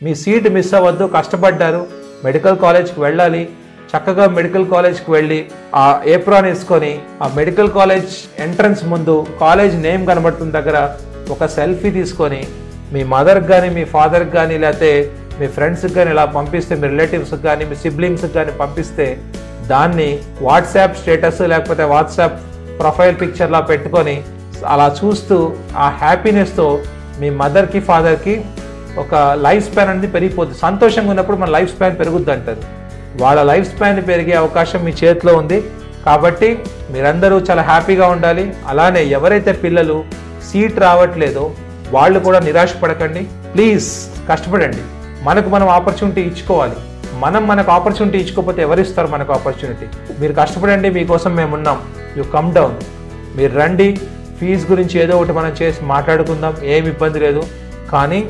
మీ seat miss అవ్వద్దు. కష్టపడ్డారు, medical కాలేజ్కి వెళ్ళాలి. చక్కగా మెడికల్ కాలేజ్కి వెళ్ళి ఆ ఏప్రాన్ వేసుకొని ఆ మెడికల్ కాలేజ్ ఎంట్రన్స్ ముందు కాలేజ్ నేమ్ కనబడుతున్న దగ్గర ఒక సెల్ఫీ తీసుకొని మీ మదర్కి కానీ మీ ఫాదర్కి కానీ లేకపోతే మీ ఫ్రెండ్స్కి కానీ ఇలా పంపిస్తే, మీ రిలేటివ్స్కి కానీ మీ సిబ్లింగ్స్కి కానీ పంపిస్తే దాన్ని వాట్సాప్ స్టేటస్ లేకపోతే వాట్సాప్ ప్రొఫైల్ పిక్చర్లా పెట్టుకొని అలా చూస్తూ ఆ హ్యాపీనెస్తో మీ మదర్కి ఫాదర్కి ఒక లైఫ్ స్పాన్ అనేది పెరిగిపోతుంది. సంతోషంగా ఉన్నప్పుడు మన లైఫ్ స్పాన్ పెరుగుద్ది అంటారు. వాళ్ళ లైఫ్ స్పాన్ పెరిగే అవకాశం మీ చేతిలో ఉంది. కాబట్టి మీరందరూ చాలా హ్యాపీగా ఉండాలి. అలానే ఎవరైతే పిల్లలు సీట్ రావట్లేదో వాళ్ళు కూడా నిరాశపడకండి. ప్లీజ్ కష్టపడండి. మనం ఆపర్చునిటీ ఇచ్చుకోవాలి. మనకు ఆపర్చునిటీ ఇచ్చుకోకపోతే ఎవరిస్తారు మనకు ఆపర్చునిటీ? మీరు కష్టపడండి, మీకోసం మేము ఉన్నాం. యూ కమ్ డౌన్, మీరు రండి. ఫీజు గురించి ఏదో ఒకటి మనం చేసి మాట్లాడుకుందాం, ఏమి ఇబ్బంది లేదు. కానీ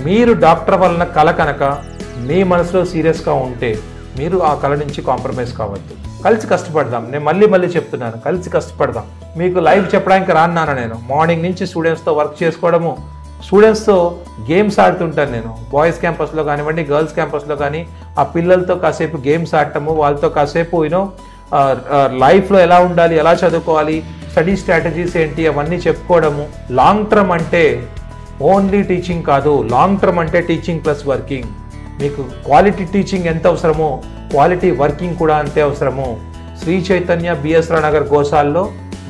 మీరు డాక్టర్ వలన కల కనుక మీ మనసులో సీరియస్గా ఉంటే మీరు ఆ కళ నుంచి కాంప్రమైజ్ కావద్దు. కలిసి కష్టపడదాం. నేను మళ్ళీ చెప్తున్నాను, కలిసి కష్టపడదాం. మీకు లైవ్ చెప్పడానికి రాన్నాను. నేను మార్నింగ్ నుంచి స్టూడెంట్స్తో వర్క్ చేసుకోవడము, స్టూడెంట్స్తో గేమ్స్ ఆడుతుంటాను. నేను బాయ్స్ క్యాంపస్లో కానివ్వండి, గర్ల్స్ క్యాంపస్లో కానీ ఆ పిల్లలతో కాసేపు గేమ్స్ ఆడటము, వాళ్ళతో కాసేపు లైఫ్లో ఎలా ఉండాలి, ఎలా చదువుకోవాలి, స్టడీ స్ట్రాటజీస్ ఏంటి అవన్నీ చెప్పుకోవడము. లాంగ్ టర్మ్ అంటే ఓన్లీ టీచింగ్ కాదు, లాంగ్ టర్మ్ అంటే టీచింగ్ ప్లస్ వర్కింగ్. మీకు క్వాలిటీ టీచింగ్ ఎంత అవసరమో క్వాలిటీ వర్కింగ్ కూడా అంతే అవసరము. శ్రీ చైతన్య బిఎస్ రావు నగర్ గోశాల్లో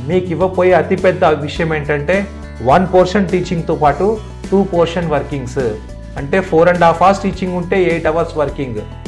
మీకు ఇవ్వబోయే అతిపెద్ద విషయం ఏంటంటే 1 పోర్షన్ టీచింగ్తో పాటు 2 పోర్షన్ వర్కింగ్స్. అంటే 4.5 hours టీచింగ్ ఉంటే 8 hours వర్కింగ్.